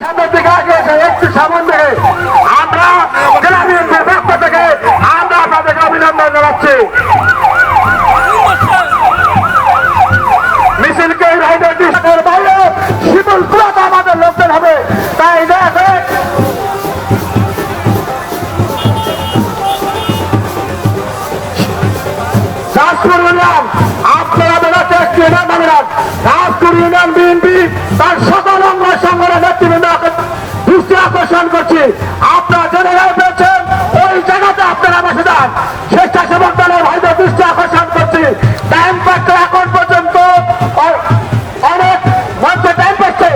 সামনের দিকে আগে এসে একটু সামন থেকে আমরা জেলা বিএনপির পক্ষ থেকে আমরা আপনাদেরকে অভিনন্দন জানাচ্ছি। মিছিলকে রাইডার ডিস্ট্রিক্টের বাইরে শিমুল কুলাতে আমাদের লোকজন হবে, তাই দেখে রাজপুর ইউনিয়ন আপনারা বেড়াতে একটি রাজপুর ইউনিয়ন বিএনপি তার সকল অঙ্গ সংগঠনের নেতৃবৃন্দ দৃষ্টি আকর্ষণ করছি। আপনারা জেনে পেয়েছেন ওই জায়গাতে আপনারা বসে যান। স্বেচ্ছাসেবক দলের ভাইদের দৃষ্টি আকর্ষণ করছি। টাইম পাচ্ছে এখন পর্যন্ত অনেক মঞ্চে টাইম পাচ্ছে,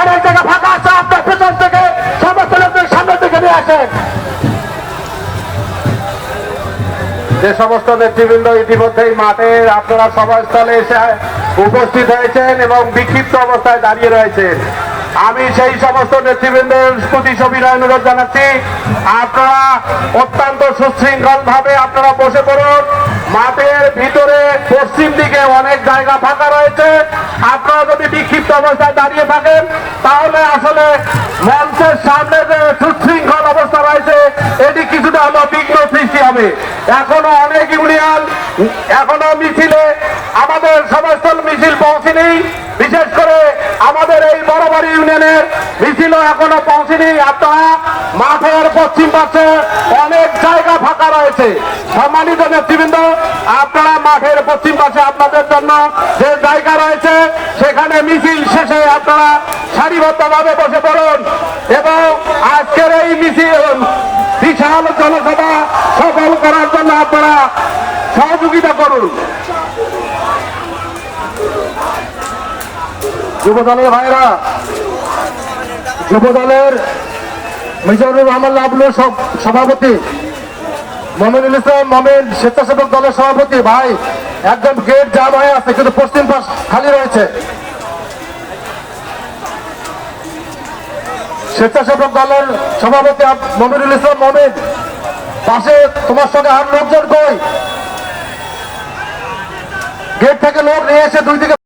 অনেক জায়গা ফাঁকা আছে। আপনার পেছন থেকে সমস্ত লোকদের সামনের দিকে নিয়ে আসেন। যে সমস্ত নেতৃবৃন্দ ইতিমধ্যেই মাঠে আপনারা সভাস্থলে এসে উপস্থিত হয়েছেন এবং বিক্ষিপ্ত অবস্থায় দাঁড়িয়ে রয়েছেন, আমি সেই সমস্ত নেতৃবৃন্দের প্রতি সবিনয় অনুরোধ জানাচ্ছি, আপনারা অত্যন্ত সুশৃঙ্খল ভাবে আপনারা বসে পড়ুন। মাঠের ভিতরে পশ্চিম দিকে অনেক জায়গা ফাঁকা রয়েছে। আপনারা যদি বিক্ষিপ্ত অবস্থায় দাঁড়িয়ে থাকেন তাহলে আসলে মঞ্চের সামনে যে সুশৃঙ্খল অবস্থা রয়েছে এটি কিছুটা হলো বিঘ্ন সৃষ্টি হবে। এখনো অনেক ইউনিয়ন এখনো মিছিলে আমাদের সভাস্থল মিছিল পৌঁছেনি, বিশেষ করে আমাদের এই বড়বাড়ি ইউনিয়নের মিছিলও এখনো পৌঁছেনি। আপনারা মাঠের পশ্চিম পাশে অনেক জায়গা ফাঁকা রয়েছে। সম্মানিত নেতৃবৃন্দ, আপনারা মাঠের পশ্চিম পাশে আপনাদের জন্য যে জায়গা রয়েছে সেখানে মিছিল শেষে আপনারা সারিবদ্ধভাবে বসে পড়ুন এবং আজকের এই মিছিল বিশাল জনসভা সফল করার জন্য আপনারা সহযোগিতা করুন। যুবদলের ভাইরা, যুবদলের মিজানুর রহমান লাবলুর সভাপতি, মমিনুল ইসলাম মমিন স্বেচ্ছাসেবক দলের সভাপতি ভাই, একদম গেট জাম হয়ে আছে কিন্তু পশ্চিম পাশ খালি রয়েছে। স্বেচ্ছাসেবক দলের সভাপতি মমিনুল ইসলাম মমিন, পাশে তোমার সঙ্গে আর লোকজন কই? গেট থেকে লোক নিয়ে এসে দুই দিকে